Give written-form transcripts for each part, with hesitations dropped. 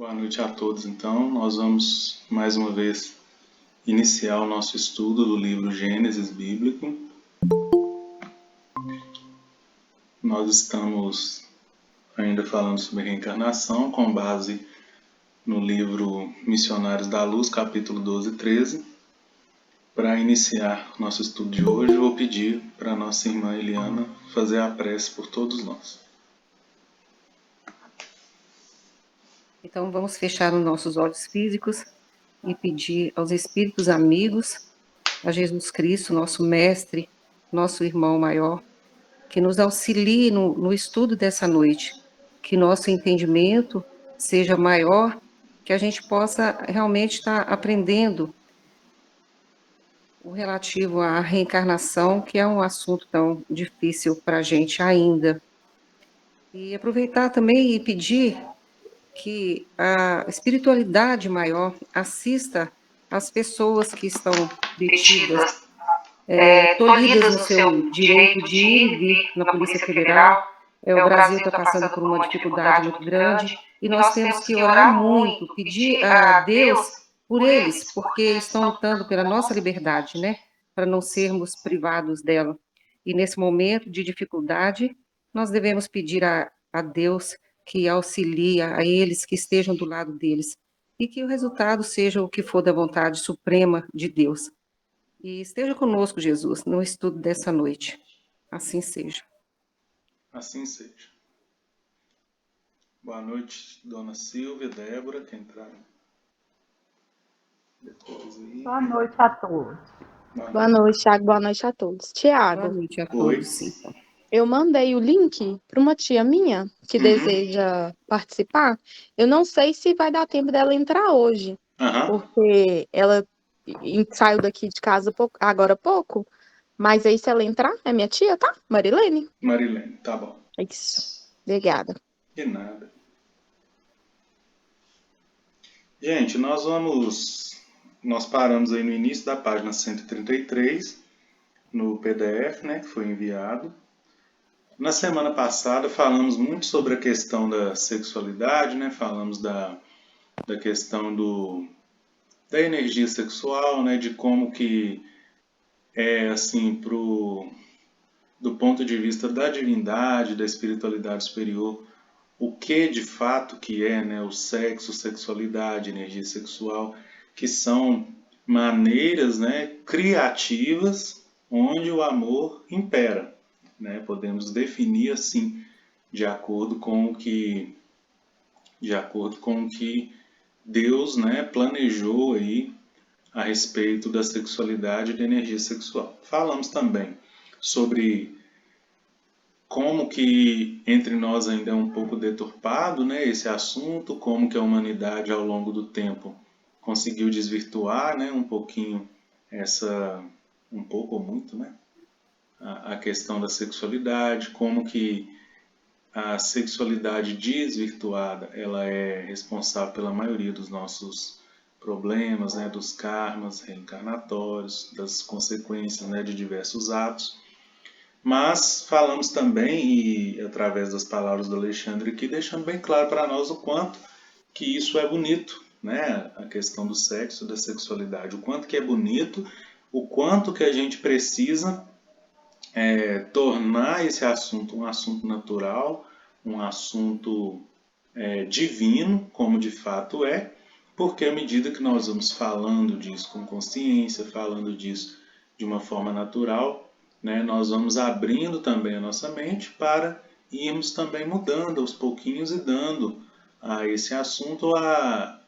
Boa noite a todos. Então, nós vamos mais uma vez iniciar o nosso estudo do livro Gênesis Bíblico. Nós estamos ainda falando sobre reencarnação com base no livro Missionários da Luz, capítulo 12 e 13. Para iniciar nosso estudo de hoje, eu vou pedir para a nossa irmã Eliana fazer a prece por todos nós. Então, vamos fechar os nossos olhos físicos e pedir aos espíritos amigos, a Jesus Cristo, nosso mestre, nosso irmão maior, que nos auxilie no estudo dessa noite, que nosso entendimento seja maior, que a gente possa realmente estar aprendendo o relativo à reencarnação, que é um assunto tão difícil para a gente ainda. E aproveitar também e pedir que a espiritualidade maior assista as pessoas que estão detidas, tolhidas no seu direito de ir e vir na Polícia Federal. O Brasil está passando por uma dificuldade muito grande e nós temos que orar muito, pedir a Deus por eles, porque estão lutando pela nossa liberdade, né? Para não sermos privados dela. E nesse momento de dificuldade, nós devemos pedir a Deus que auxilie a eles, que estejam do lado deles, e que o resultado seja o que for da vontade suprema de Deus. E esteja conosco, Jesus, no estudo dessa noite. Assim seja. Assim seja. Boa noite, Dona Silvia, Débora, que entraram depois aí. Boa noite a todos. Boa noite, Thiago. Boa noite a todos. Boa Tiago, noite a Oi. todos. Então. eu mandei o link para uma tia minha que deseja participar. Eu não sei se vai dar tempo dela entrar hoje, porque ela saiu daqui de casa agora há pouco. Mas aí, se ela entrar, é minha tia, tá? Marilene. Marilene, tá bom. Isso. Obrigada. De nada. Gente, nós paramos aí no início da página 133, no PDF, né, que foi enviado. Na semana passada falamos muito sobre a questão da sexualidade, né, falamos da questão da energia sexual, né, de como que é assim do ponto de vista da divindade, da espiritualidade superior, o que de fato que é, né, o sexo, sexualidade, energia sexual, que são maneiras, né, criativas onde o amor impera, né? Podemos definir assim, de acordo com o que Deus, né, planejou aí a respeito da sexualidade e da energia sexual. Falamos também sobre como que entre nós ainda é um pouco deturpado, né, esse assunto, como que a humanidade ao longo do tempo conseguiu desvirtuar, né, um pouquinho um pouco ou muito, né, a questão da sexualidade, como que a sexualidade desvirtuada, ela é responsável pela maioria dos nossos problemas, né, dos karmas reencarnatórios, das consequências, né, de diversos atos. Mas falamos também, e através das palavras do Alexandre aqui, deixando bem claro para nós o quanto que isso é bonito, né? A questão do sexo, da sexualidade, o quanto que é bonito, o quanto que a gente precisa tornar esse assunto um assunto natural, um assunto divino, como de fato é, porque à medida que nós vamos falando disso com consciência, falando disso de uma forma natural, né, nós vamos abrindo também a nossa mente para irmos também mudando aos pouquinhos e dando a esse assunto a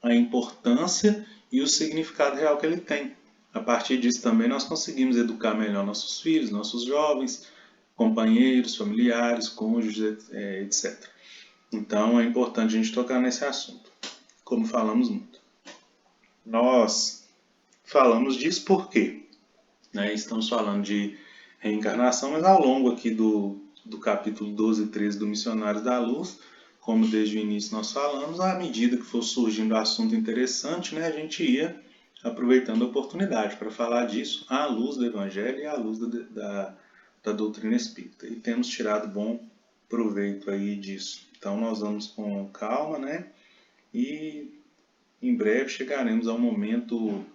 importância e o significado real que ele tem. A partir disso também nós conseguimos educar melhor nossos filhos, nossos jovens, companheiros, familiares, cônjuges, etc. Então é importante a gente tocar nesse assunto, como falamos muito. Nós falamos disso por quê? Né? Estamos falando de reencarnação, mas ao longo aqui do capítulo 12 e 13 do Missionários da Luz, como desde o início nós falamos, à medida que for surgindo assunto interessante, né, a gente ia aproveitando a oportunidade para falar disso à luz do Evangelho e à luz da doutrina espírita. E temos tirado bom proveito aí disso. Então nós vamos com calma, né, e em breve chegaremos ao momento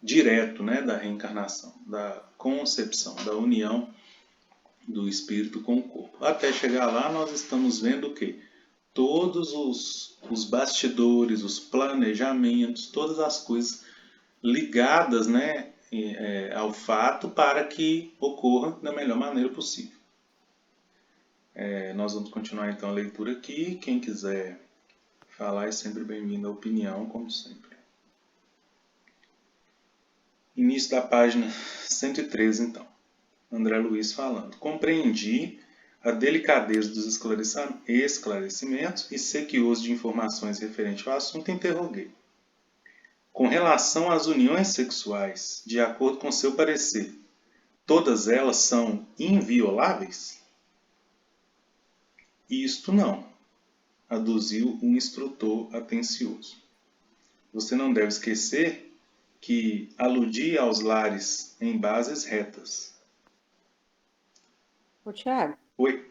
direto, né, da reencarnação, da concepção, da união do espírito com o corpo. Até chegar lá, nós estamos vendo o quê? Todos os bastidores, os planejamentos, todas as coisas ligadas, né, ao fato para que ocorra da melhor maneira possível. Nós vamos continuar então a leitura aqui. Quem quiser falar é sempre bem-vindo à opinião, como sempre. Início da página 113, então. André Luiz falando. Compreendi a delicadeza dos esclarecimentos e sequioso de informações referente ao assunto, interroguei. Com relação às uniões sexuais, de acordo com seu parecer, todas elas são invioláveis? Isto não, aduziu um instrutor atencioso. Você não deve esquecer que aludia aos lares em bases retas. Ô, Tiago. Oi.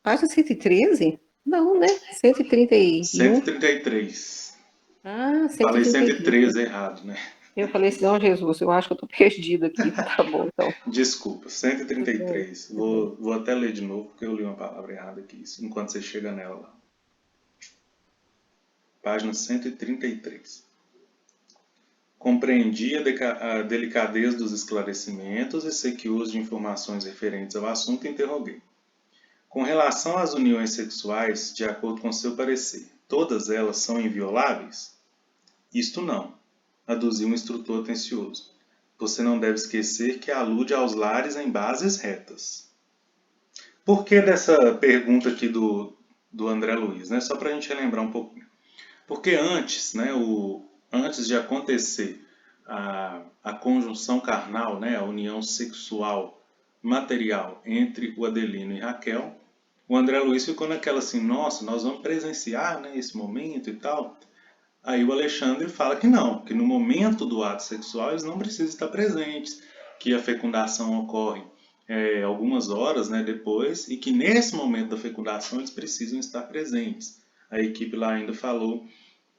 Página 113? Não, né? 131. 133. Ah, 133. Falei 113 errado, né? Eu falei assim, não, Jesus, eu acho que eu tô perdido aqui. Tá bom, então. Desculpa, 133. Vou até ler de novo, porque eu li uma palavra errada aqui, enquanto você chega nela lá. Página 133. Compreendi a delicadeza dos esclarecimentos e sequioso de informações referentes ao assunto, interroguei. Com relação às uniões sexuais, de acordo com seu parecer, todas elas são invioláveis? Isto não, aduziu um instrutor atencioso. Você não deve esquecer que alude aos lares em bases retas. Por que dessa pergunta aqui do André Luiz? Né? Só para a gente relembrar um pouquinho. Porque antes, né, antes de acontecer a conjunção carnal, né, a união sexual material entre o Adelino e Raquel, o André Luiz ficou naquela assim, nossa, nós vamos presenciar, né, esse momento e tal. Aí o Alexandre fala que não, que no momento do ato sexual eles não precisam estar presentes, que a fecundação ocorre algumas horas, né, depois, e que nesse momento da fecundação eles precisam estar presentes. A equipe lá ainda falou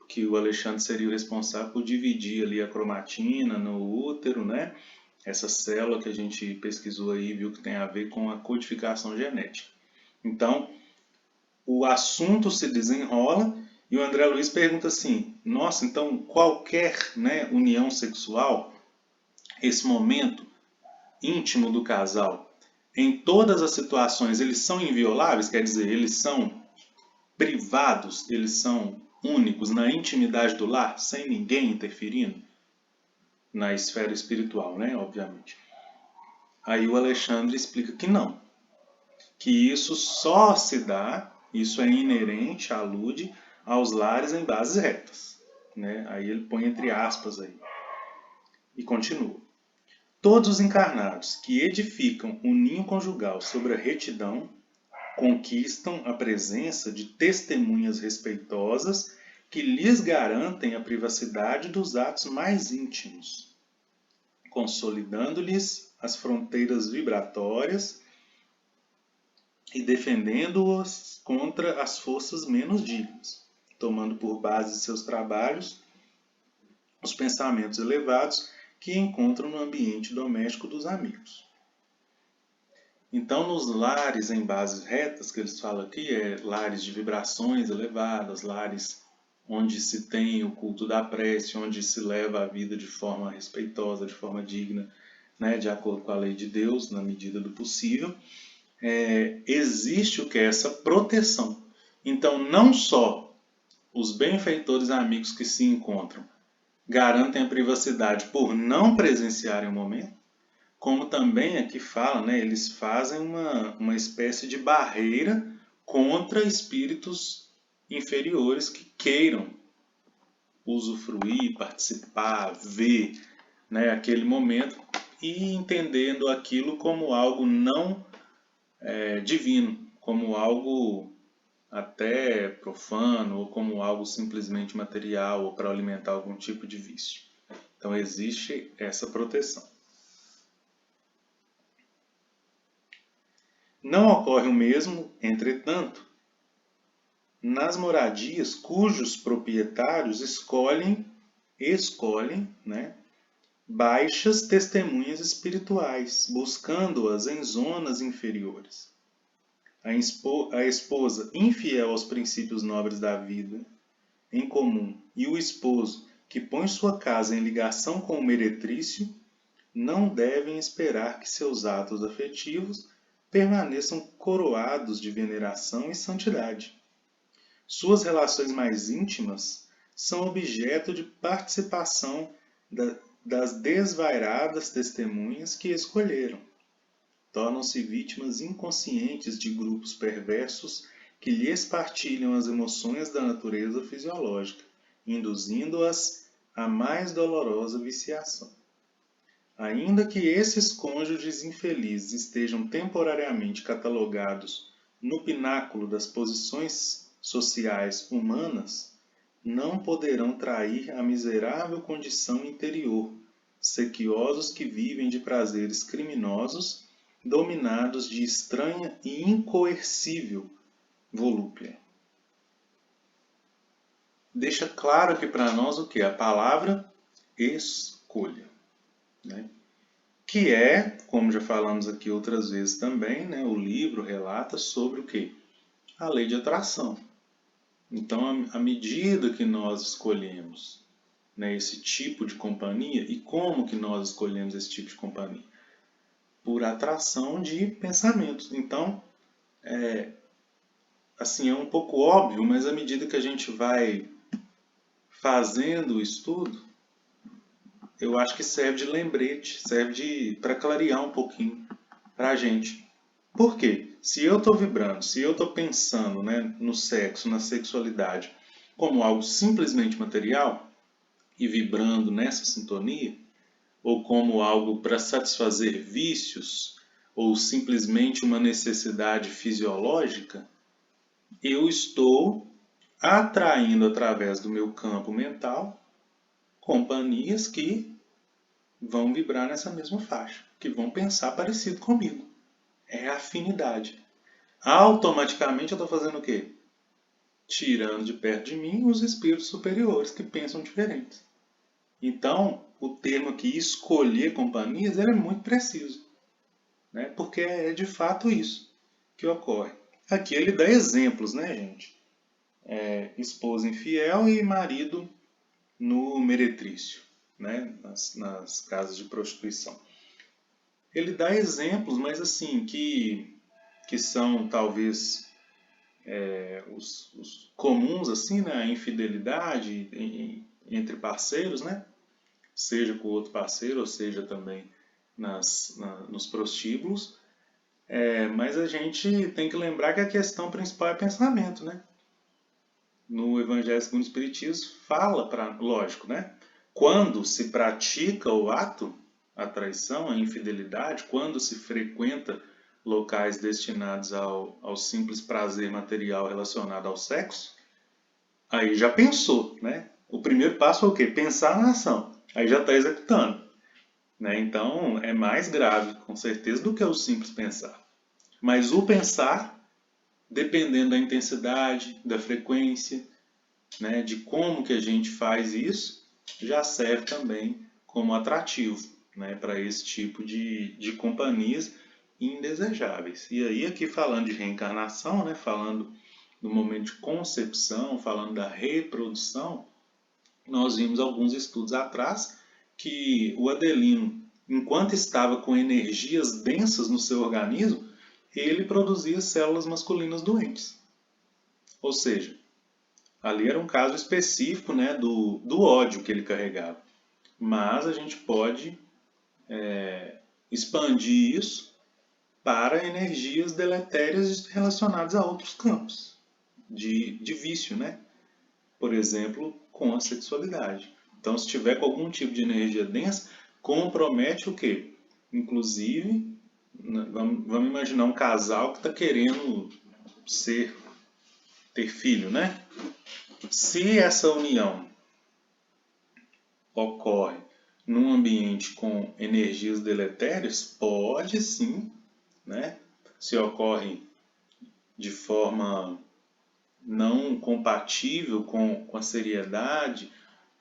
que o Alexandre seria o responsável por dividir ali a cromatina no útero, né? Essa célula que a gente pesquisou aí, viu que tem a ver com a codificação genética. Então, o assunto se desenrola e o André Luiz pergunta assim, nossa, então qualquer, né, união sexual, esse momento íntimo do casal, em todas as situações, eles são invioláveis? Quer dizer, eles são privados, eles são únicos na intimidade do lar, sem ninguém interferindo? Na esfera espiritual, né, obviamente. Aí o Alexandre explica que não. Que isso só se dá, isso é inerente, alude aos lares em bases retas. Né? Aí ele põe entre aspas aí. E continua. Todos os encarnados que edificam o ninho conjugal sobre a retidão conquistam a presença de testemunhas respeitosas que lhes garantem a privacidade dos atos mais íntimos, consolidando-lhes as fronteiras vibratórias e defendendo-os contra as forças menos dignas, tomando por base de seus trabalhos os pensamentos elevados que encontram no ambiente doméstico dos amigos. Então, nos lares em bases retas, que eles falam aqui, lares de vibrações elevadas, lares onde se tem o culto da prece, onde se leva a vida de forma respeitosa, de forma digna, né, de acordo com a lei de Deus, na medida do possível, existe o que é essa proteção. Então, não só os benfeitores amigos que se encontram garantem a privacidade por não presenciarem o momento, como também aqui fala, né, eles fazem uma espécie de barreira contra espíritos inferiores que queiram usufruir, participar, ver, né, aquele momento e entendendo aquilo como algo não divino, como algo até profano ou como algo simplesmente material ou para alimentar algum tipo de vício. Então existe essa proteção. Não ocorre o mesmo, entretanto, nas moradias cujos proprietários escolhem, né, baixas testemunhas espirituais, buscando-as em zonas inferiores. A esposa infiel aos princípios nobres da vida em comum e o esposo que põe sua casa em ligação com o meretrício não devem esperar que seus atos afetivos permaneçam coroados de veneração e santidade. Suas relações mais íntimas são objeto de participação das desvairadas testemunhas que escolheram. Tornam-se vítimas inconscientes de grupos perversos que lhes partilham as emoções da natureza fisiológica, induzindo-as à mais dolorosa viciação. Ainda que esses cônjuges infelizes estejam temporariamente catalogados no pináculo das posições sociais humanas, não poderão trair a miserável condição interior, sequiosos que vivem de prazeres criminosos, dominados de estranha e incoercível volúpia. Deixa claro aqui para nós o que? A palavra escolha. Né? Que é, como já falamos aqui outras vezes também, né, o livro relata sobre o que? A lei de atração. Então, à medida que nós escolhemos, né, esse tipo de companhia, e como que nós escolhemos esse tipo de companhia? Por atração de pensamentos. Então, assim, é um pouco óbvio, mas à medida que a gente vai fazendo o estudo, eu acho que serve de lembrete, serve para clarear um pouquinho para a gente. Por quê? Se eu estou vibrando, se eu estou pensando, né, no sexo, na sexualidade, como algo simplesmente material, e vibrando nessa sintonia, ou como algo para satisfazer vícios, ou simplesmente uma necessidade fisiológica, eu estou atraindo através do meu campo mental companhias que vão vibrar nessa mesma faixa, que vão pensar parecido comigo. É afinidade. Automaticamente eu estou fazendo o quê? Tirando de perto de mim os espíritos superiores que pensam diferentes. Então, o termo aqui, escolher companhias, ele é muito preciso. Né? Porque é de fato isso que ocorre. Aqui ele dá exemplos, né, gente? Esposa infiel e marido no meretrício, né? nas casas de prostituição. Ele dá exemplos, mas assim, que são talvez os comuns, assim, né? A infidelidade entre parceiros, né? Seja com o outro parceiro, ou seja também nos prostíbulos. Mas a gente tem que lembrar que a questão principal é pensamento, né? No Evangelho segundo o Espiritismo fala, lógico, né? Quando se pratica o ato, a traição, a infidelidade, quando se frequenta locais destinados ao simples prazer material relacionado ao sexo, aí já pensou, né? O primeiro passo é o quê? Pensar na ação. Aí já está executando. Né? Então, é mais grave, com certeza, do que o simples pensar. Mas o pensar, dependendo da intensidade, da frequência, né, de como que a gente faz isso, já serve também como atrativo, né, para esse tipo de companhias indesejáveis. E aí, aqui falando de reencarnação, né, falando do momento de concepção, falando da reprodução, nós vimos alguns estudos atrás que o Adelino, enquanto estava com energias densas no seu organismo, ele produzia células masculinas doentes. Ou seja, ali era um caso específico, né, do ódio que ele carregava. Mas a gente pode expandir isso para energias deletérias relacionadas a outros campos de vício, né? Por exemplo, com a sexualidade. Então, se tiver com algum tipo de energia densa, compromete o quê? Inclusive, vamos imaginar um casal que está querendo ter filho, né? Se essa união ocorre num ambiente com energias deletérias, pode sim, né? Se ocorre de forma não compatível com a seriedade,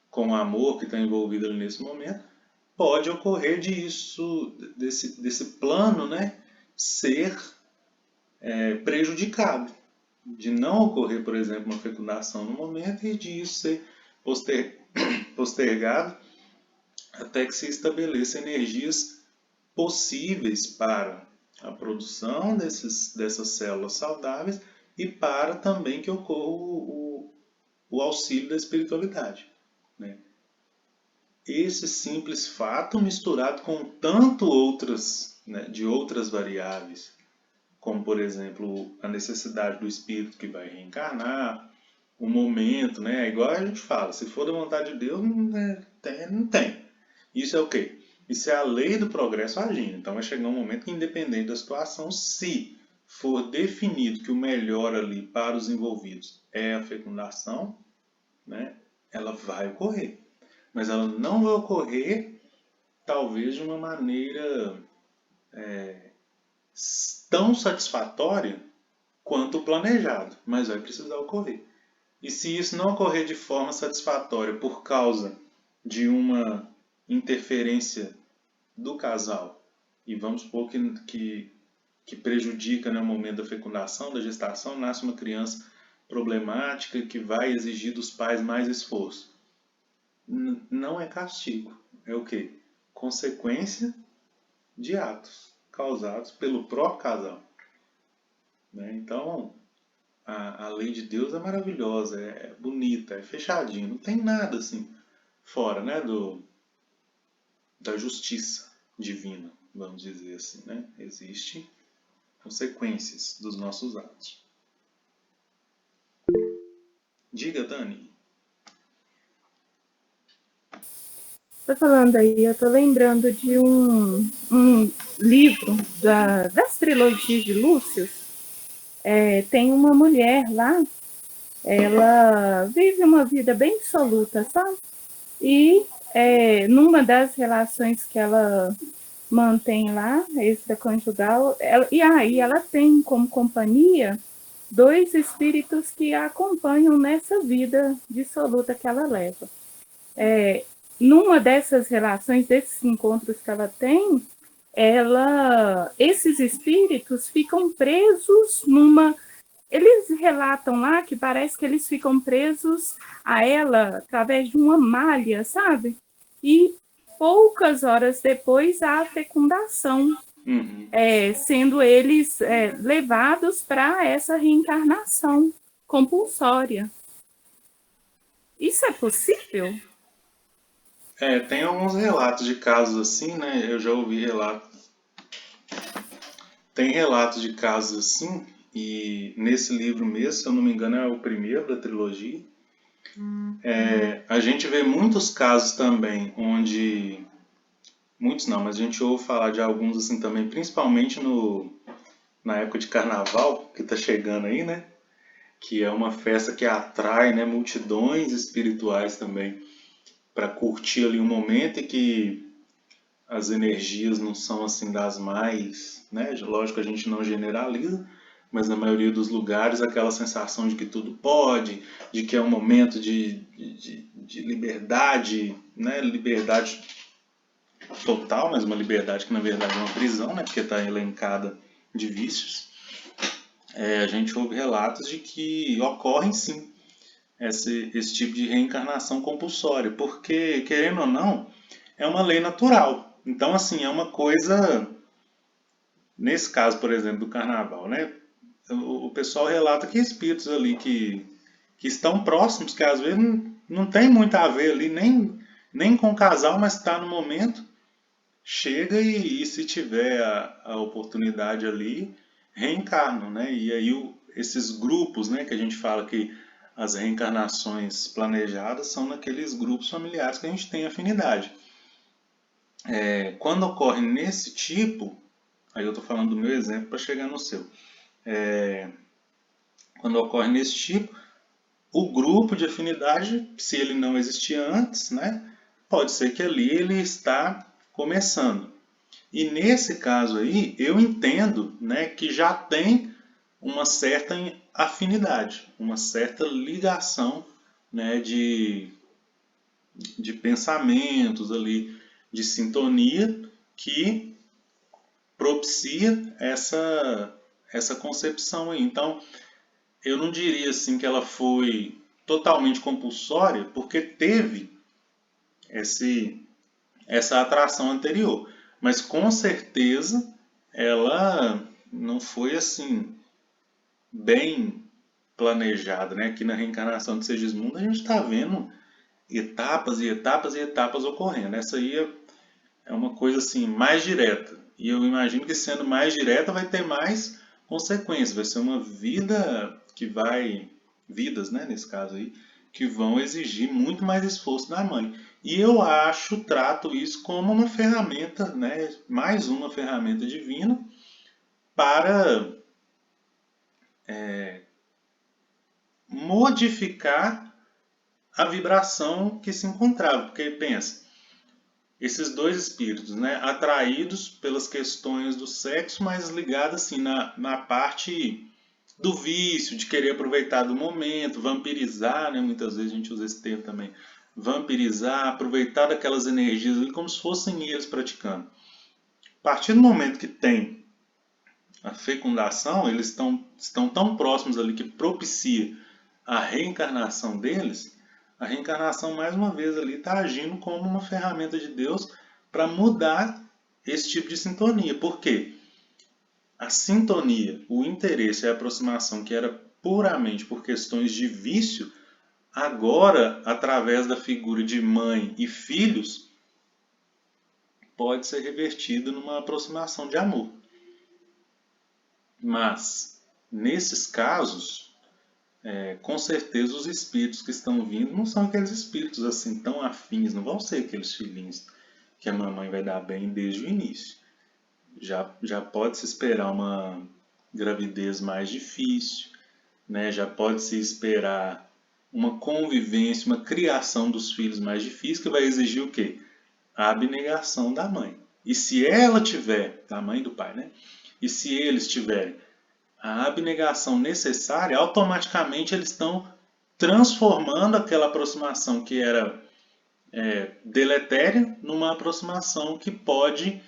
com o amor que está envolvido ali nesse momento, pode ocorrer desse plano, né, ser prejudicado. De não ocorrer, por exemplo, uma fecundação no momento e de isso ser postergado até que se estabeleça energias possíveis para a produção dessas células saudáveis e para também que ocorra o auxílio da espiritualidade, né? Esse simples fato misturado com tanto outras, né, de outras variáveis, como por exemplo a necessidade do espírito que vai reencarnar, o momento, né? Igual a gente fala, se for da vontade de Deus, não tem. Isso é o quê? Isso é a lei do progresso agindo. Então vai chegar um momento que, independente da situação, se for definido que o melhor ali para os envolvidos é a fecundação, né, ela vai ocorrer. Mas ela não vai ocorrer, talvez, de uma maneira tão satisfatória quanto o planejado, mas vai precisar ocorrer. E se isso não ocorrer de forma satisfatória por causa de uma interferência do casal, e vamos supor que prejudica, né, o momento da fecundação, da gestação, nasce uma criança problemática que vai exigir dos pais mais esforço. Não é castigo, é o quê? Consequência de atos causados pelo próprio casal, né? Então, a lei de Deus é maravilhosa, é bonita, é fechadinha, não tem nada assim fora, né, da justiça divina, vamos dizer assim, né? Existem consequências dos nossos atos. Diga, Dani. Tô falando aí, eu tô lembrando de um livro das trilogias de Lúcio. Tem uma mulher lá, ela vive uma vida bem dissoluta, sabe? E numa das relações que ela mantém lá, extraconjugal, ela tem como companhia 2 espíritos que a acompanham nessa vida dissoluta que ela leva. Numa dessas relações, desses encontros que ela tem, esses espíritos ficam presos eles relatam lá que parece que eles ficam presos a ela através de uma malha, sabe? E poucas horas depois há a fecundação, sendo eles levados para essa reencarnação compulsória. Isso é possível? Tem alguns relatos de casos assim, né? Eu já ouvi relatos. Tem relatos de casos assim, e nesse livro mesmo, se eu não me engano, é o primeiro da trilogia. A gente vê muitos casos também onde... Muitos não, mas a gente ouve falar de alguns assim também, principalmente na época de carnaval, que está chegando aí, né? Que é uma festa que atrai, né, multidões espirituais também para curtir ali um momento e que as energias não são assim das mais, né? Lógico, a gente não generaliza, mas na maioria dos lugares aquela sensação de que tudo pode, de que é um momento de liberdade, né? Liberdade total, mas uma liberdade que na verdade é uma prisão, né? Porque está elencada de vícios. A gente ouve relatos de que ocorrem sim esse tipo de reencarnação compulsória, porque, querendo ou não, é uma lei natural. Então, assim, é uma coisa... Nesse caso, por exemplo, do carnaval, né? O pessoal relata que espíritos ali que estão próximos, que às vezes não tem muito a ver ali, nem com o casal, mas está no momento, chega e se tiver a oportunidade ali, reencarnam, né? E aí esses grupos, né, que a gente fala que as reencarnações planejadas são naqueles grupos familiares que a gente tem afinidade. Quando ocorre nesse tipo, aí eu estou falando do meu exemplo para chegar no seu. Quando ocorre nesse tipo, o grupo de afinidade, se ele não existia antes, né, pode ser que ali ele está começando. E nesse caso aí, eu entendo, né, que já tem uma certa afinidade, uma certa ligação, né, de pensamentos ali, de sintonia, que propicia essa concepção aí. Então, eu não diria assim que ela foi totalmente compulsória, porque teve essa atração anterior. Mas com certeza ela não foi assim bem planejada, né? Aqui na reencarnação de Segismundo a gente está vendo etapas e etapas e etapas ocorrendo. Essa aí é uma coisa assim mais direta. E eu imagino que sendo mais direta vai ter mais consequências. Vai ser uma vida que vai, vidas, né, nesse caso aí, que vão exigir muito mais esforço da mãe. E eu trato isso como uma ferramenta, né, mais uma ferramenta divina para modificar a vibração que se encontrava. Porque pensa, esses dois espíritos, né, atraídos pelas questões do sexo, mas ligados assim, na parte do vício, de querer aproveitar do momento, vampirizar, né, muitas vezes a gente usa esse termo também, vampirizar, aproveitar daquelas energias ali como se fossem eles praticando. A partir do momento que tem a fecundação, eles estão tão próximos ali que propicia a reencarnação deles. A reencarnação, mais uma vez, ali está agindo como uma ferramenta de Deus para mudar esse tipo de sintonia. Por quê? A sintonia, o interesse e a aproximação que era puramente por questões de vício, agora, através da figura de mãe e filhos, pode ser revertida numa aproximação de amor. Mas, nesses casos, com certeza os espíritos que estão vindo não são aqueles espíritos assim tão afins, não vão ser aqueles filhinhos que a mamãe vai dar bem desde o início. Já pode se esperar uma gravidez mais difícil, né? Já pode se esperar uma convivência, uma criação dos filhos mais difícil, que vai exigir o quê? A abnegação da mãe. E se ela tiver, da mãe e do pai, né? E se eles tiverem a abnegação necessária, automaticamente eles estão transformando aquela aproximação que era deletéria numa aproximação que pode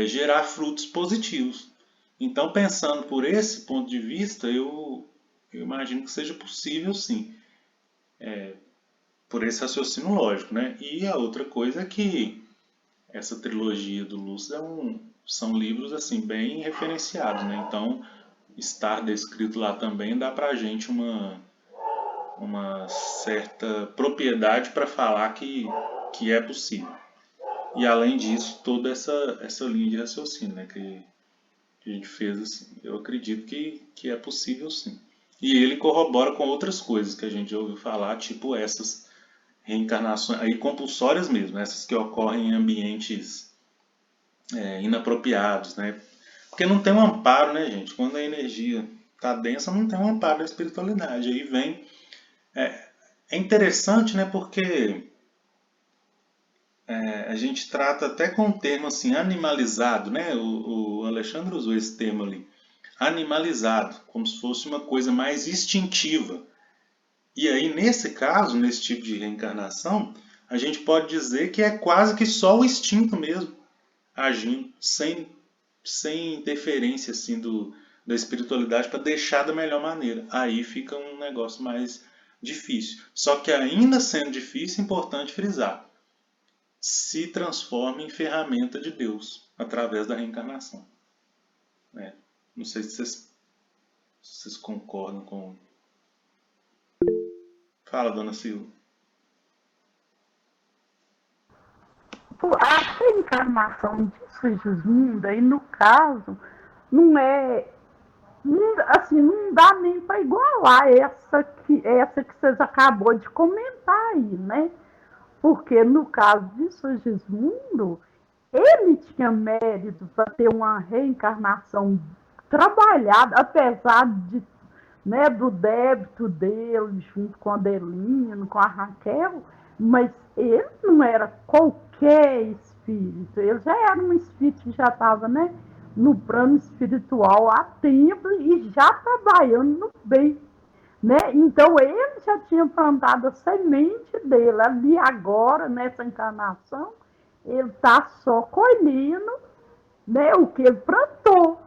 gerar frutos positivos. Então, pensando por esse ponto de vista, eu imagino que seja possível, sim, por esse raciocínio lógico, né? E a outra coisa é que essa trilogia do Lúcio são livros assim bem referenciados, né? Então, estar descrito lá também dá pra gente uma certa propriedade para falar que é possível. E além disso, toda essa linha de raciocínio, né, que a gente fez, assim, eu acredito que é possível sim. E ele corrobora com outras coisas que a gente já ouviu falar, tipo essas reencarnações aí compulsórias mesmo, essas que ocorrem em ambientes inapropriados, né? Porque não tem um amparo, né, gente? Quando a energia está densa, não tem um amparo da espiritualidade. Aí vem... É interessante, né, porque a gente trata até com o termo assim, animalizado, né? O Alexandre usou esse termo ali. Animalizado, como se fosse uma coisa mais instintiva. E aí, nesse caso, nesse tipo de reencarnação, a gente pode dizer que é quase que só o instinto mesmo agindo, sem interferência assim, da espiritualidade para deixar da melhor maneira. Aí fica um negócio mais difícil. Só que ainda sendo difícil, é importante frisar, se transforma em ferramenta de Deus através da reencarnação. Não sei se vocês concordam com... Fala, dona Silva. A reencarnação de Segismundo, aí no caso, não dá nem para igualar essa que vocês acabou de comentar aí, né? Porque no caso de Segismundo, ele tinha mérito para ter uma reencarnação trabalhada, apesar do débito dele, junto com a Adelino, com a Raquel, mas ele não era qualquer espírito, ele já era um espírito que já estava, no plano espiritual há tempo e já trabalhando no bem, né? Então ele já tinha plantado a semente dele ali agora, nessa encarnação, ele está só colhendo, né, o que ele plantou,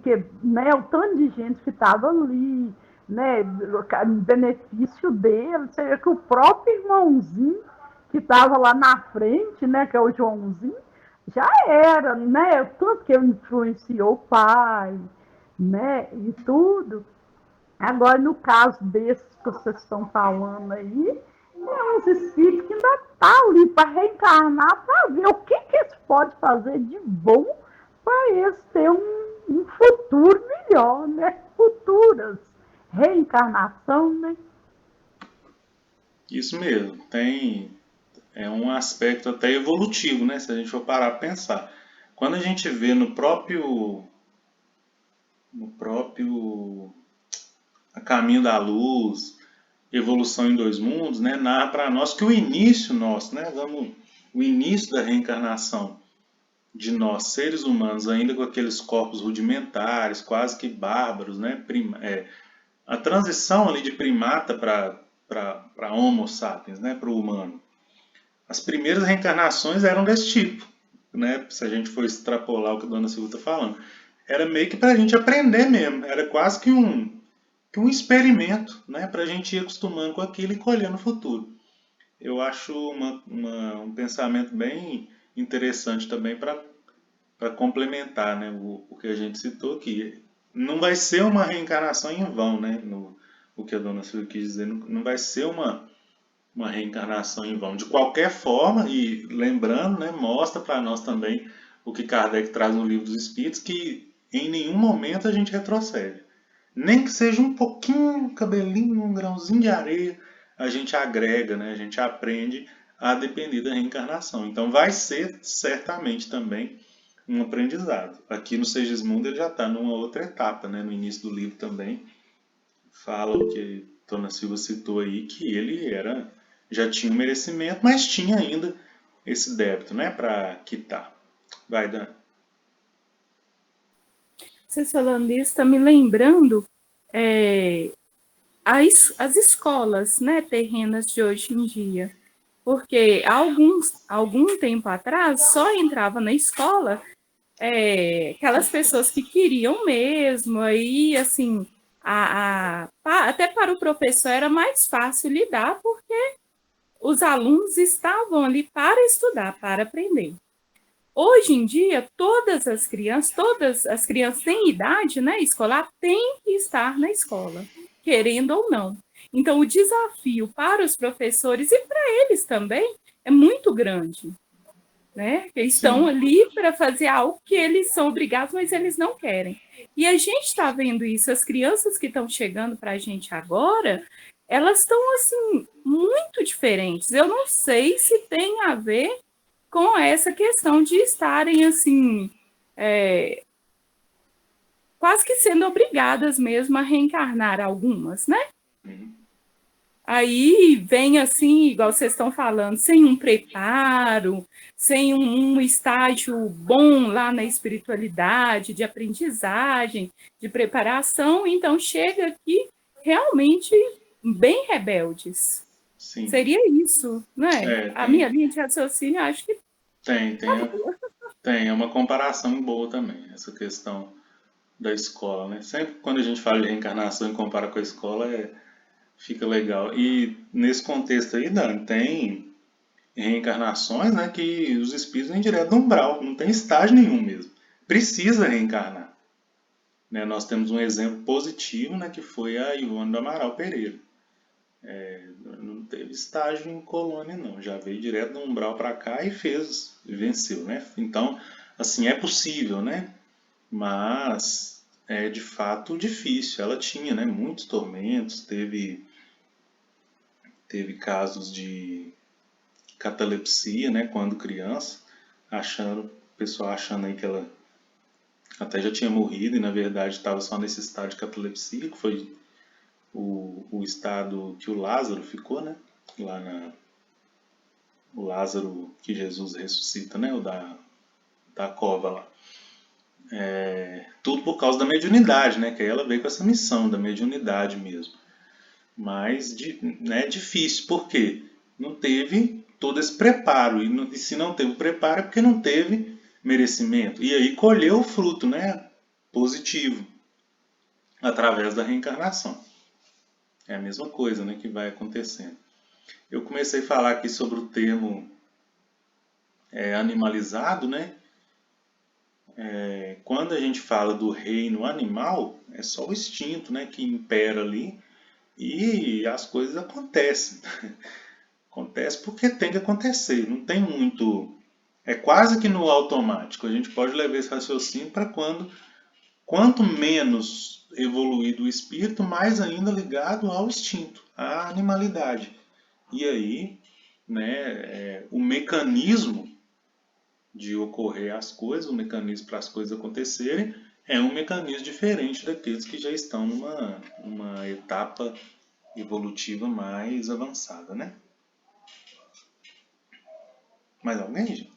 que, né, o tanto de gente que estava ali, né, em benefício dele, seja que o próprio irmãozinho que estava lá na frente, né, que é o Joãozinho, já era, né, tanto que ele influenciou o pai, né, e tudo. Agora, no caso desses que vocês estão falando aí, é uns espíritos que ainda estão ali para reencarnar, para ver o que eles podem fazer de bom para eles terem um futuro melhor, né? Futuras reencarnação, né? Isso mesmo, é um aspecto até evolutivo, né? Se a gente for parar para pensar. Quando a gente vê no próprio A Caminho da Luz, Evolução em Dois Mundos, né, narra para nós que o início nosso, né, o início da reencarnação de nós, seres humanos, ainda com aqueles corpos rudimentares, quase que bárbaros, né, a transição ali de primata para Homo sapiens, né, para o humano. As primeiras reencarnações eram desse tipo, né, se a gente for extrapolar o que a Dona Silvia está falando. Era meio que para a gente aprender mesmo, era quase que um experimento, né, para a gente ir acostumando com aquilo e colher no futuro. Eu acho um pensamento bem interessante também para complementar, né, o que a gente citou aqui. Não vai ser uma reencarnação em vão, né, o que a Dona Silvia quis dizer, não vai ser uma reencarnação em vão. De qualquer forma, e lembrando, né, mostra para nós também o que Kardec traz no Livro dos Espíritos, que em nenhum momento a gente retrocede. Nem que seja um pouquinho, um cabelinho, um grãozinho de areia, a gente agrega, né? A gente aprende a depender da reencarnação. Então vai ser certamente também um aprendizado. Aqui no Segismundo ele já está numa outra etapa, né? No início do livro também fala o que a Dona Silva citou aí, que ele já tinha um merecimento, mas tinha ainda esse débito, né? Para quitar. Vai, Dan. Vocês falando isso, está me lembrando as escolas, né, terrenas de hoje em dia. Porque algum tempo atrás só entrava na escola aquelas pessoas que queriam mesmo, aí assim, até para o professor era mais fácil lidar, porque os alunos estavam ali para estudar, para aprender. Hoje em dia, todas as crianças têm idade, né, escolar, têm que estar na escola, querendo ou não. Então, o desafio para os professores e para eles também é muito grande, né? Eles estão ali para fazer algo que eles são obrigados, mas eles não querem. E a gente está vendo isso, as crianças que estão chegando para a gente agora, elas estão, assim, muito diferentes. Eu não sei se tem a ver com essa questão de estarem, assim, quase que sendo obrigadas mesmo a reencarnar algumas, né? Aí vem assim, igual vocês estão falando, sem um preparo, sem um estágio bom lá na espiritualidade, de aprendizagem, de preparação, então chega aqui realmente bem rebeldes. Sim. Seria isso, né? A minha linha de raciocínio, acho que tem uma comparação boa também, essa questão da escola, né? Sempre quando a gente fala de reencarnação e compara com a escola, fica legal. E nesse contexto aí, Dan, tem reencarnações, né, que os espíritos vêm direto do umbral, não tem estágio nenhum mesmo. Precisa reencarnar. Né? Nós temos um exemplo positivo, né, que foi a Ivone do Amaral Pereira. Não teve estágio em colônia, não. Já veio direto do umbral para cá e venceu, né? Então, assim, é possível, né? Mas é de fato difícil. Ela tinha, né, muitos tormentos, teve casos de catalepsia, né, quando criança, o pessoal achando aí que ela até já tinha morrido e na verdade estava só nesse estado de catalepsia, que foi o estado que o Lázaro ficou, né, o Lázaro que Jesus ressuscita, né, o da cova lá. Tudo por causa da mediunidade, né? Que aí ela veio com essa missão da mediunidade mesmo. Mas é difícil, por quê? Não teve todo esse preparo. E se não teve preparo é porque não teve merecimento. E aí colheu o fruto, né? Positivo, através da reencarnação. É a mesma coisa, né, que vai acontecendo. Eu comecei a falar aqui sobre o termo animalizado, né? Quando a gente fala do reino animal, é só o instinto, né, que impera ali e as coisas acontecem. Acontece porque tem que acontecer, não tem muito... É quase que no automático. A gente pode levar esse raciocínio para quanto menos evoluído o espírito, mais ainda ligado ao instinto, à animalidade. E aí, né, o mecanismo de ocorrer as coisas, o mecanismo para as coisas acontecerem, é um mecanismo diferente daqueles que já estão numa etapa evolutiva mais avançada, né? Mais alguém, gente?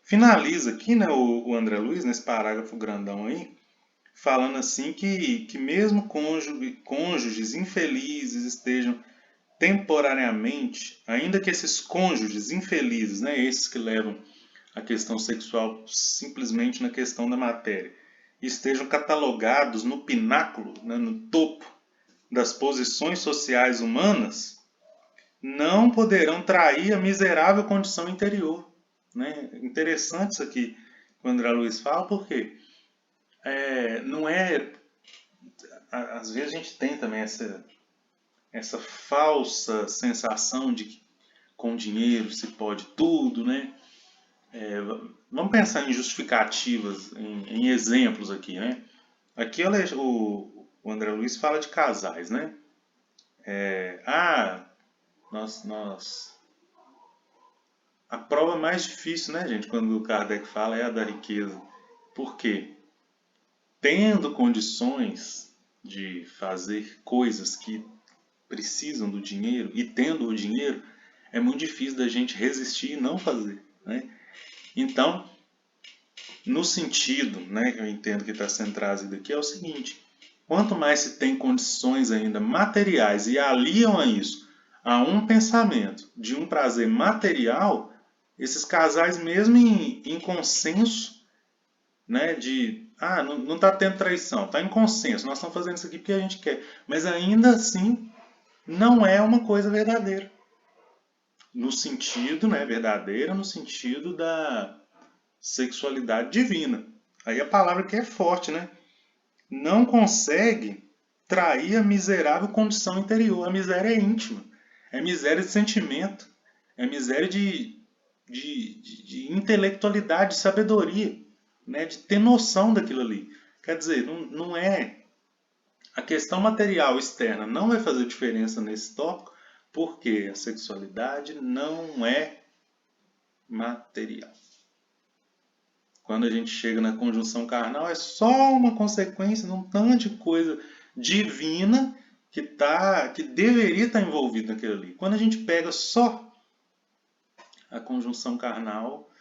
Finaliza aqui, né, o André Luiz, nesse parágrafo grandão aí, falando assim que mesmo cônjuges infelizes estejam temporariamente, ainda que esses cônjuges infelizes, né, esses que levam a questão sexual simplesmente na questão da matéria, estejam catalogados no pináculo, né, no topo das posições sociais humanas, não poderão trair a miserável condição interior. Né? Interessante isso aqui que o André Luiz fala, porque não é... Às vezes a gente tem também essa falsa sensação de que com dinheiro se pode tudo, né? Vamos pensar em justificativas, em exemplos aqui, né? Aqui o André Luiz fala de casais, né? A prova mais difícil, né, gente, quando o Kardec fala é a da riqueza. Por quê? Tendo condições de fazer coisas que precisam do dinheiro e tendo o dinheiro, é muito difícil da gente resistir e não fazer, né? Então, no sentido, né, que eu entendo que está sendo trazido aqui, é o seguinte: quanto mais se tem condições ainda materiais e aliam a isso a um pensamento de um prazer material, esses casais, mesmo em consenso, né, não está tendo traição, está em consenso, nós estamos fazendo isso aqui porque a gente quer, mas ainda assim não é uma coisa verdadeira. No sentido, né, verdadeira, no sentido da sexualidade divina. Aí a palavra aqui é forte, né? Não consegue trair a miserável condição interior. A miséria é íntima. É miséria de sentimento. É miséria de intelectualidade, de sabedoria, né? De ter noção daquilo ali. Quer dizer, não é... A questão material externa não vai fazer diferença nesse tópico, porque a sexualidade não é material. Quando a gente chega na conjunção carnal, é só uma consequência de um tanto de coisa divina que deveria estar envolvida naquilo ali. Quando a gente pega só a conjunção carnal,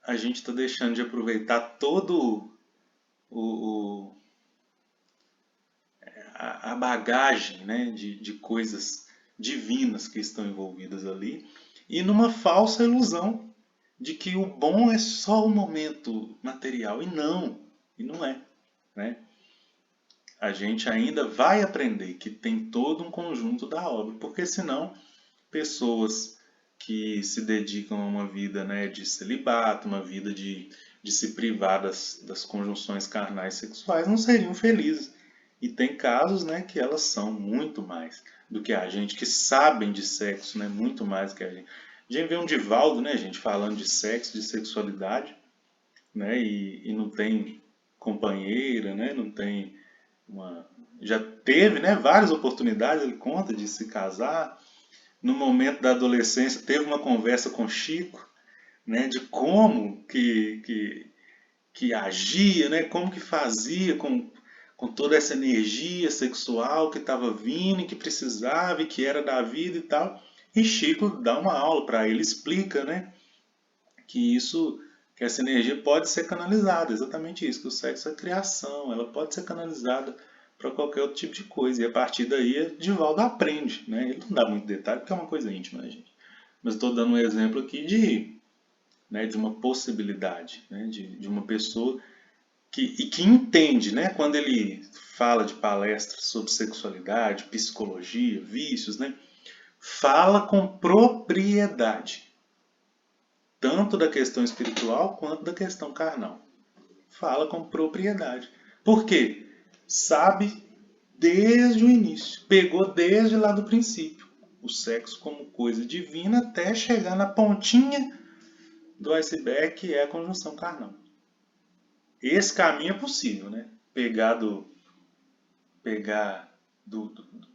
a gente está deixando de aproveitar todo a bagagem, né, de coisas divinas que estão envolvidas ali, e numa falsa ilusão de que o bom é só o momento material, e não é, né? A gente ainda vai aprender que tem todo um conjunto da obra, porque senão pessoas que se dedicam a uma vida, né, de celibato, uma vida de se privar das conjunções carnais sexuais, não seriam felizes. E tem casos, né, que elas são muito mais do que a gente, que sabem de sexo, né, muito mais do que a gente. A gente vê um Divaldo, né, gente, falando de sexo, de sexualidade, né, e não tem companheira, né, não tem já teve, né, várias oportunidades, ele conta, de se casar. No momento da adolescência teve uma conversa com Chico, né, de como que agia, né, como que fazia com toda essa energia sexual que estava vindo e que precisava e que era da vida e tal. E Chico dá uma aula para ele, explica, né, que essa energia pode ser canalizada, exatamente isso, que o sexo é criação, ela pode ser canalizada para qualquer outro tipo de coisa. E a partir daí, Divaldo aprende, né? Ele não dá muito detalhe, porque é uma coisa íntima, né, gente? Mas estou dando um exemplo aqui de uma possibilidade, né? De uma pessoa que entende, né? Quando ele fala de palestras sobre sexualidade, psicologia, vícios, né? Fala com propriedade, tanto da questão espiritual quanto da questão carnal. Fala com propriedade. Por quê? Sabe desde o início, pegou desde lá do princípio, o sexo como coisa divina até chegar na pontinha do iceberg, que é a conjunção carnal. Esse caminho é possível, né? Pegar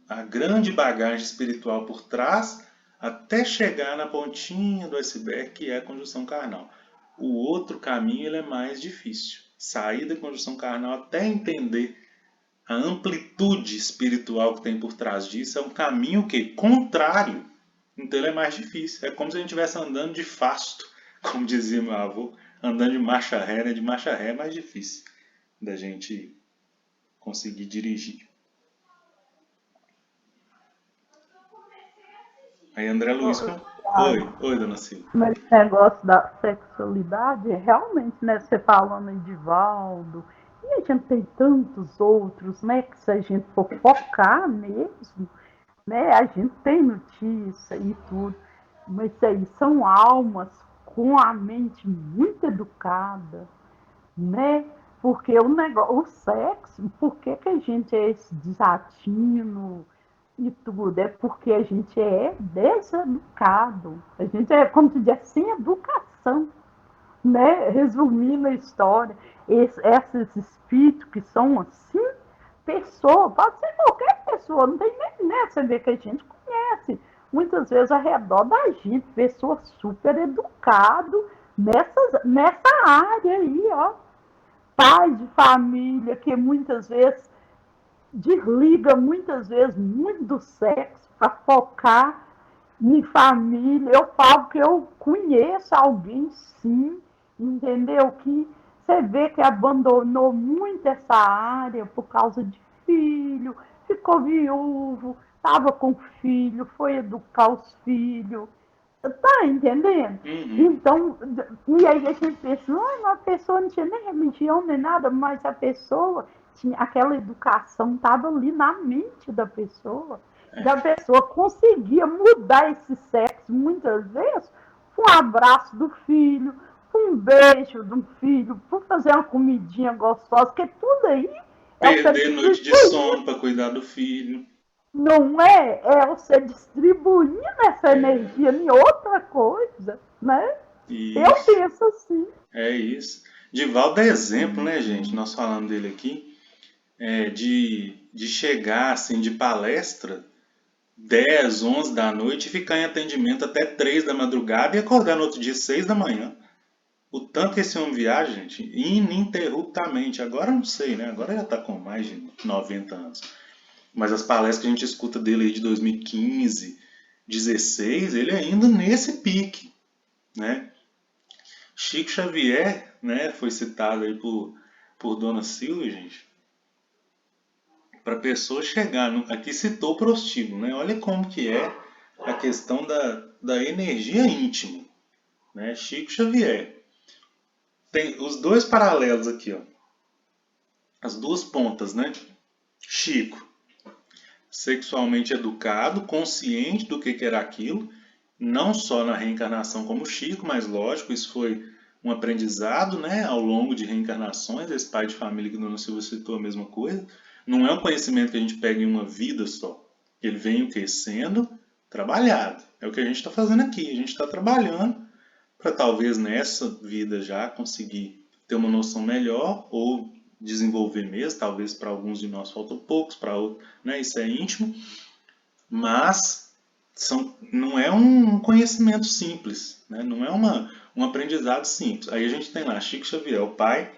a grande bagagem espiritual por trás até chegar na pontinha do iceberg, que é a conjunção carnal. O outro caminho ele é mais difícil. Sair da conjunção carnal até entender a amplitude espiritual que tem por trás disso é um caminho que contrário. Então ele é mais difícil. É como se a gente estivesse andando de fasto, como dizia meu avô, andando de marcha ré, né? De marcha ré é mais difícil da gente conseguir dirigir. Aí André Luiz, oi, dona Silvia. Mas esse negócio da sexualidade, realmente, né, você falando em Divaldo, e a gente tem tantos outros, né, que se a gente for focar mesmo, né, a gente tem notícia e tudo, mas isso aí são almas com a mente muito educada, né, porque o sexo, por que a gente é esse desatino, e tudo, é porque a gente é deseducado. A gente é, como se diz, sem educação. Né? Resumindo a história, esses espíritos que são assim, pessoa, pode ser qualquer pessoa, não tem nem né? Você vê que a gente conhece, muitas vezes ao redor da gente, pessoas super educadas nessa área aí, ó. Pais de família que muitas vezes desliga muitas vezes muito do sexo para focar em família. Eu falo que eu conheço alguém, sim, entendeu? Que você vê que abandonou muito essa área por causa de filho, ficou viúvo, estava com filho, foi educar os filhos. Tá entendendo? Uhum. Então, e aí a gente pensa, não, a pessoa não tinha nem religião nem nada, mas a pessoa tinha aquela educação, estava ali na mente da pessoa. Da pessoa conseguia mudar esse sexo muitas vezes com um abraço do filho, com um beijo do filho, por fazer uma comidinha gostosa, porque tudo aí perder noite de sono para cuidar do filho. Não é? É você distribuindo essa energia em outra coisa, né? Isso. Eu penso assim. É isso. Divaldo é exemplo, né, gente? Nós falando dele aqui, de chegar assim de palestra 10, 11 da noite e ficar em atendimento até 3 da madrugada e acordar no outro dia 6 da manhã. O tanto que esse homem viaja, gente, ininterruptamente. Agora não sei, né? Agora já está com mais de 90 anos. Mas as palestras que a gente escuta dele aí de 2015, 16, ele ainda nesse pique, né? Chico Xavier, né, foi citado aí por Dona Silvia, gente. Para a pessoa chegar, aqui citou o prostíbulo, né? Olha como que é a questão da energia íntima, né? Chico Xavier. Tem os dois paralelos aqui, ó. As duas pontas, né? Chico, sexualmente educado, consciente do que era aquilo, não só na reencarnação como Chico, mas lógico, isso foi um aprendizado, né, ao longo de reencarnações. Esse pai de família que Dona Silvia citou a mesma coisa. Não é um conhecimento que a gente pega em uma vida só. Ele vem o que? Sendo trabalhado. É o que a gente está fazendo aqui. A gente está trabalhando para talvez nessa vida já conseguir ter uma noção melhor ou desenvolver mesmo. Talvez para alguns de nós faltam poucos, para outros, né, isso é íntimo. Mas não é um conhecimento simples, né? Não é um aprendizado simples. Aí a gente tem lá Chico Xavier, o pai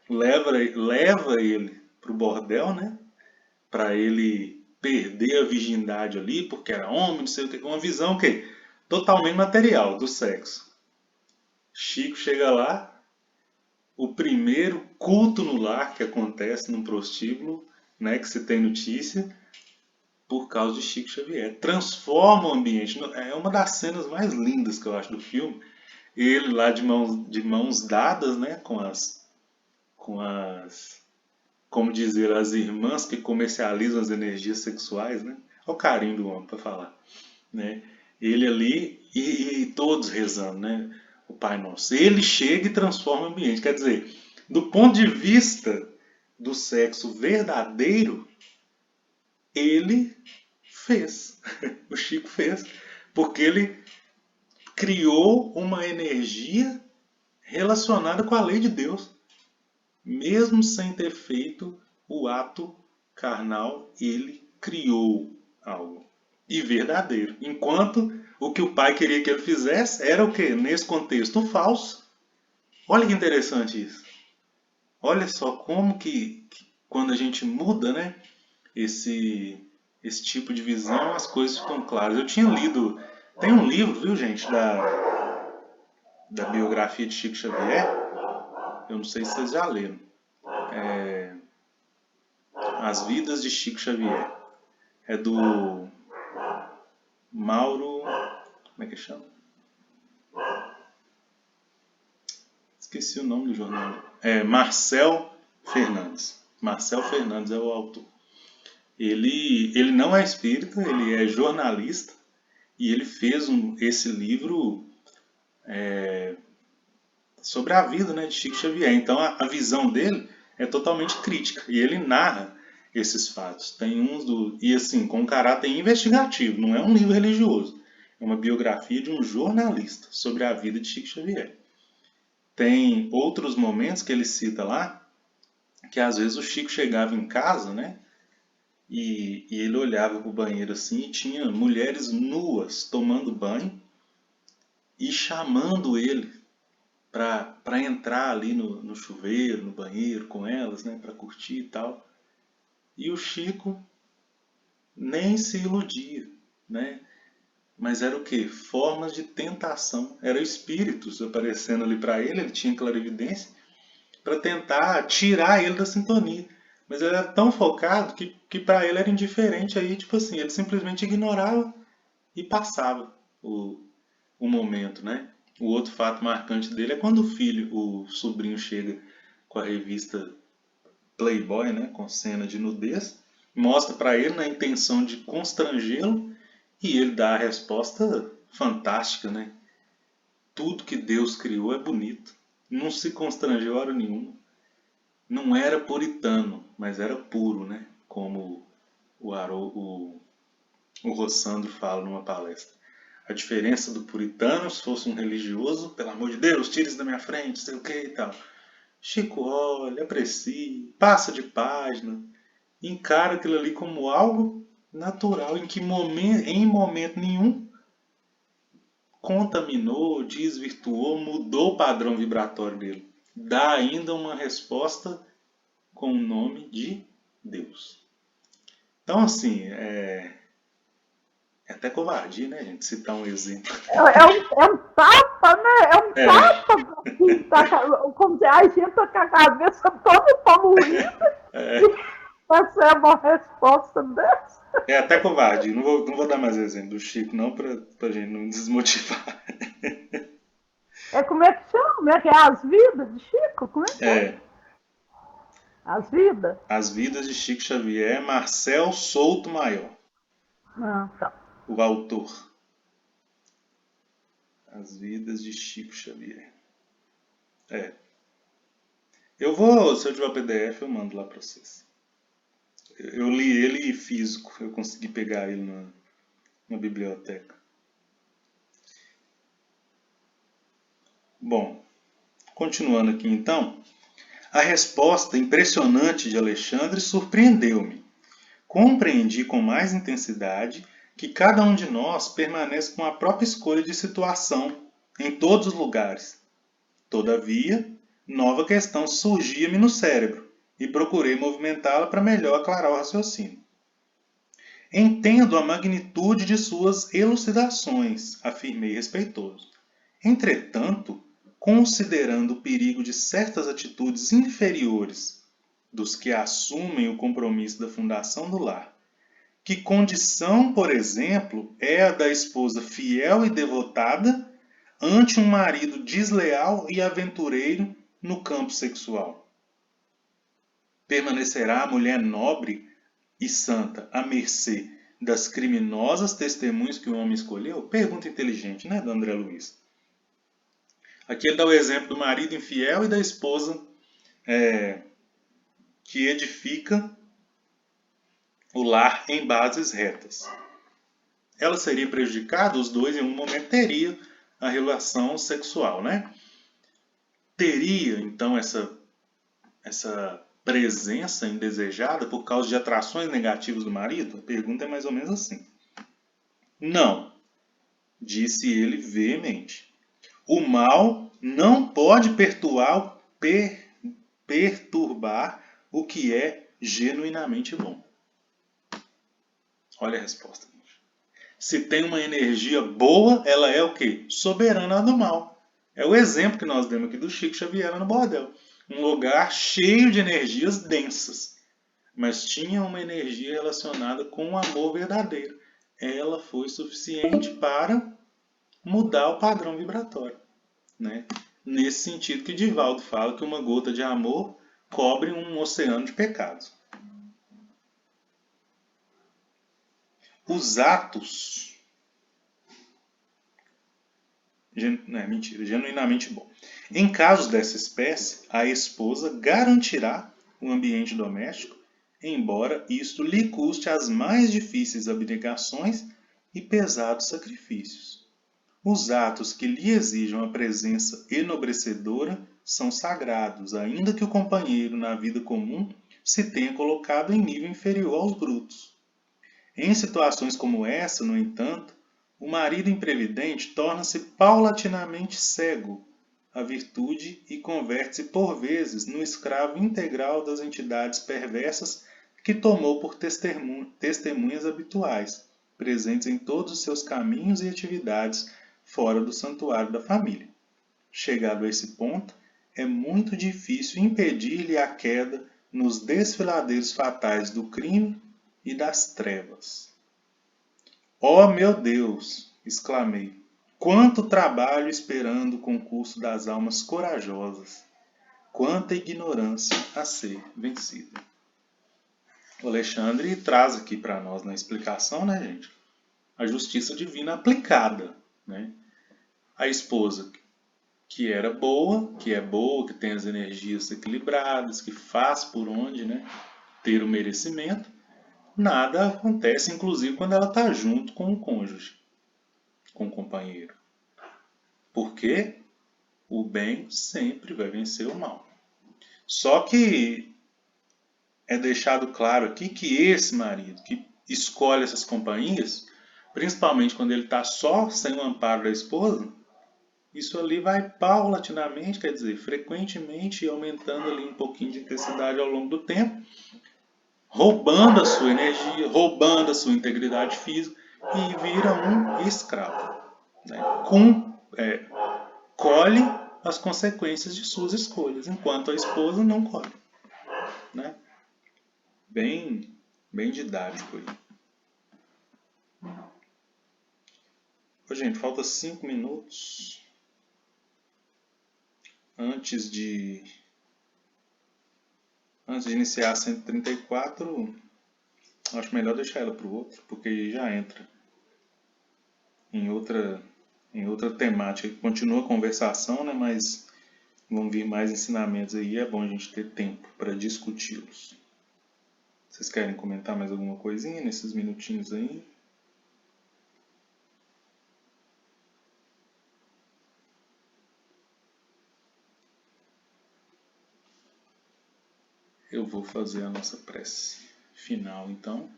leva ele para o bordel, né? Para ele perder a virgindade ali, porque era homem, não sei o que, uma visão que totalmente material do sexo. Chico chega lá, o primeiro culto no lar que acontece num prostíbulo, né, que se tem notícia, por causa de Chico Xavier. Transforma o ambiente. É uma das cenas mais lindas que eu acho do filme. Ele lá de mãos dadas, né, com as, como dizer, as irmãs que comercializam as energias sexuais, né? Olha o carinho do homem para falar, né? Ele ali e todos rezando, né? O Pai Nosso. Ele chega e transforma o ambiente. Quer dizer, do ponto de vista do sexo verdadeiro, ele fez. O Chico fez. Porque ele criou uma energia relacionada com a lei de Deus. Mesmo sem ter feito o ato carnal, ele criou algo. E verdadeiro. Enquanto o que o pai queria que ele fizesse era o quê? Nesse contexto, falso. Olha que interessante isso. Olha só como que quando a gente muda, né, esse tipo de visão, as coisas ficam claras. Eu tinha lido, tem um livro, viu, gente, da biografia de Chico Xavier. Eu não sei se vocês já leram. As Vidas de Chico Xavier. É do Mauro... Como é que chama? Esqueci o nome do jornal. É Marcel Fernandes. Marcel Fernandes é o autor. Ele não é espírita, ele é jornalista. E ele fez esse livro sobre a vida, né, de Chico Xavier. Então a visão dele é totalmente crítica. E ele narra esses fatos. Tem uns e assim, com caráter investigativo. Não é um livro religioso. É uma biografia de um jornalista sobre a vida de Chico Xavier. Tem outros momentos que ele cita lá, que às vezes o Chico chegava em casa, né? E ele olhava para o banheiro assim e tinha mulheres nuas tomando banho e chamando ele para entrar ali no chuveiro, no banheiro com elas, né? Para curtir e tal. E o Chico nem se iludia, né? Mas era o quê? Formas de tentação. Eram espíritos aparecendo ali para ele, ele tinha clarividência, para tentar tirar ele da sintonia. Mas ele era tão focado que para ele era indiferente. Aí, tipo assim, ele simplesmente ignorava e passava o momento, né? O outro fato marcante dele é quando o sobrinho chega com a revista Playboy, né? Com cena de nudez, mostra para ele na intenção de constrangê-lo. E ele dá a resposta fantástica, né? Tudo que Deus criou é bonito. Não se constrangeu hora nenhuma. Não era puritano, mas era puro, né? Como o Rossandro fala numa palestra. A diferença do puritano, se fosse um religioso, pelo amor de Deus, tire isso da minha frente, sei o que e tal. Chico olha, aprecia, passa de página, encara aquilo ali como algo natural, em momento nenhum contaminou, desvirtuou, mudou o padrão vibratório dele. Dá ainda uma resposta com o nome de Deus. Então, assim, é até covardia, né, gente, citar um exemplo. É um tapa, né? É um tapa. Assim, como se a gente tá com a cabeça toda poluída. Essa é uma resposta dessa. É até covardia. Não vou dar mais exemplo do Chico, não, pra gente não desmotivar. Como é que chama? É As Vidas de Chico? Como é que é? As Vidas? As Vidas de Chico Xavier, Marcel Souto Maior. Tá. O autor. As Vidas de Chico Xavier. Eu vou, se eu tiver o PDF, eu mando lá pra vocês. Eu li ele físico, eu consegui pegar ele na biblioteca. Bom, continuando aqui então, a resposta impressionante de Alexandre surpreendeu-me. Compreendi com mais intensidade que cada um de nós permanece com a própria escolha de situação em todos os lugares. Todavia, nova questão surgia-me no cérebro e procurei movimentá-la para melhor aclarar o raciocínio. Entendo a magnitude de suas elucidações, afirmei respeitoso. Entretanto, considerando o perigo de certas atitudes inferiores dos que assumem o compromisso da fundação do lar. Que condição, por exemplo, é a da esposa fiel e devotada ante um marido desleal e aventureiro no campo sexual? Permanecerá a mulher nobre e santa à mercê das criminosas testemunhas que o homem escolheu? Pergunta inteligente, né, do André Luiz? Aqui ele dá o exemplo do marido infiel e da esposa que edifica o lar em bases retas. Ela seria prejudicada, os dois em um momento teriam a relação sexual, né? Teria, então, essa presença indesejada por causa de atrações negativas do marido? A pergunta é mais ou menos assim. Não, disse ele veemente. O mal não pode perturbar o que é genuinamente bom. Olha a resposta. Se tem uma energia boa, ela é o quê? Soberana do mal. É o exemplo que nós demos aqui do Chico Xavier no bordel. Um lugar cheio de energias densas, mas tinha uma energia relacionada com o amor verdadeiro. Ela foi suficiente para mudar o padrão vibratório, né? Nesse sentido que Divaldo fala que uma gota de amor cobre um oceano de pecados. Os atos... genuinamente bom. Em casos dessa espécie, a esposa garantirá o ambiente doméstico, embora isto lhe custe as mais difíceis abnegações e pesados sacrifícios. Os atos que lhe exijam a presença enobrecedora são sagrados, ainda que o companheiro na vida comum se tenha colocado em nível inferior aos brutos. Em situações como essa, no entanto, o marido imprevidente torna-se paulatinamente cego à virtude e converte-se por vezes no escravo integral das entidades perversas que tomou por testemunhas habituais, presentes em todos os seus caminhos e atividades fora do santuário da família. Chegado a esse ponto, é muito difícil impedir-lhe a queda nos desfiladeiros fatais do crime e das trevas. Oh, meu Deus! Exclamei. Quanto trabalho esperando o concurso das almas corajosas! Quanta ignorância a ser vencida! O Alexandre traz aqui para nós na explicação, né, gente? A justiça divina aplicada, né? A esposa que era boa, que é boa, que tem as energias equilibradas, que faz por onde, né, ter o merecimento, nada acontece, inclusive quando ela está junto com o cônjuge, com o companheiro. Porque o bem sempre vai vencer o mal. Só que é deixado claro aqui que esse marido que escolhe essas companhias, principalmente quando ele está só, sem o amparo da esposa, isso ali vai paulatinamente, quer dizer, frequentemente, aumentando ali um pouquinho de intensidade ao longo do tempo, roubando a sua energia, roubando a sua integridade física e vira um escravo, né? Colhe as consequências de suas escolhas, enquanto a esposa não colhe, né? Bem didático aí. Ô, gente, falta 5 minutos. Antes de iniciar a 134, acho melhor deixar ela para o outro, porque aí já entra em outra temática. Continua a conversação, né, mas vão vir mais ensinamentos aí, é bom a gente ter tempo para discuti-los. Vocês querem comentar mais alguma coisinha nesses minutinhos aí? Eu vou fazer a nossa prece final, então.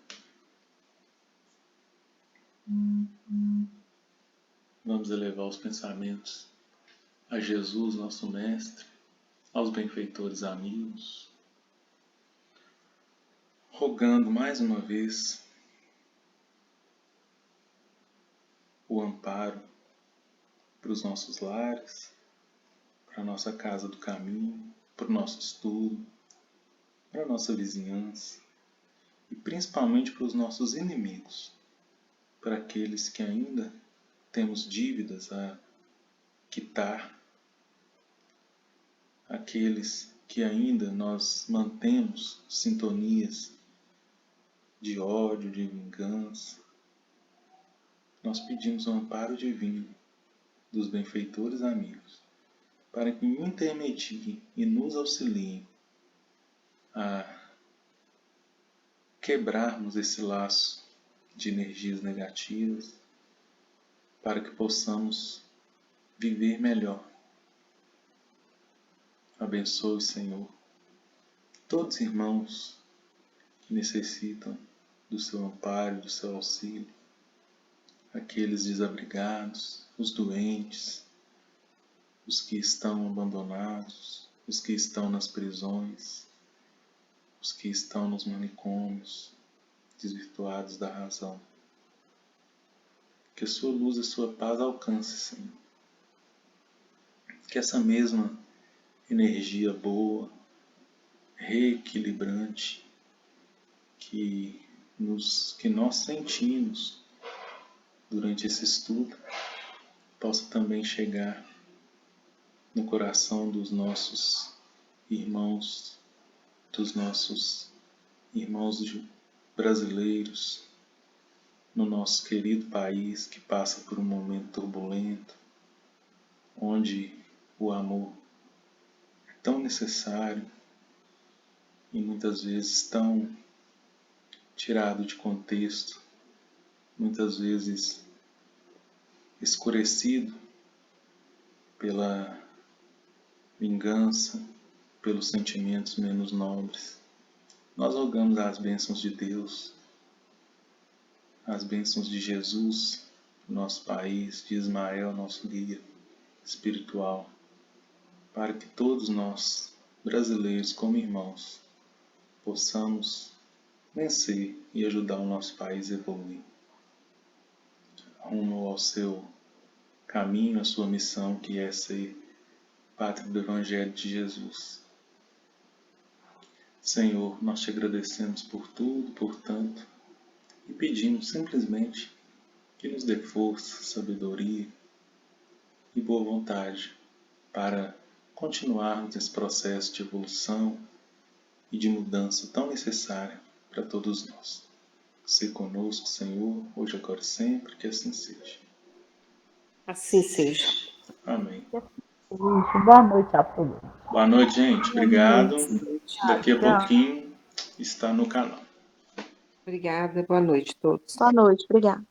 Vamos elevar os pensamentos a Jesus, nosso Mestre, aos benfeitores amigos, rogando mais uma vez o amparo para os nossos lares, para a nossa casa do caminho, para o nosso estudo, para a nossa vizinhança e principalmente para os nossos inimigos, para aqueles que ainda temos dívidas a quitar, aqueles que ainda nós mantemos sintonias de ódio, de vingança. Nós pedimos o amparo divino dos benfeitores amigos, para que intermediem e nos auxiliem a quebrarmos esse laço de energias negativas, para que possamos viver melhor. Abençoe, Senhor, todos os irmãos que necessitam do seu amparo, do seu auxílio, aqueles desabrigados, os doentes, os que estão abandonados, os que estão nas prisões, os que estão nos manicômios, desvirtuados da razão. Que a sua luz e a sua paz alcance, Senhor. Que essa mesma energia boa, reequilibrante, que nós sentimos durante esse estudo, possa também chegar no coração dos nossos irmãos brasileiros, no nosso querido país que passa por um momento turbulento, onde o amor é tão necessário e muitas vezes tão tirado de contexto, muitas vezes escurecido pela vingança, pelos sentimentos menos nobres. Nós rogamos as bênçãos de Deus, as bênçãos de Jesus, nosso país, de Ismael, nosso guia espiritual, para que todos nós, brasileiros como irmãos, possamos vencer e ajudar o nosso país a evoluir rumo ao seu caminho, a sua missão, que é ser pátria do Evangelho de Jesus. Senhor, nós te agradecemos por tudo, por tanto, e pedimos simplesmente que nos dê força, sabedoria e boa vontade para continuarmos esse processo de evolução e de mudança tão necessária para todos nós. Se conosco, Senhor, hoje, agora e sempre, que assim seja. Assim seja. Amém. Boa noite a todos. Boa noite, gente. Obrigado. Daqui a pouquinho está no canal. Obrigada. Boa noite a todos. Boa noite. Obrigada.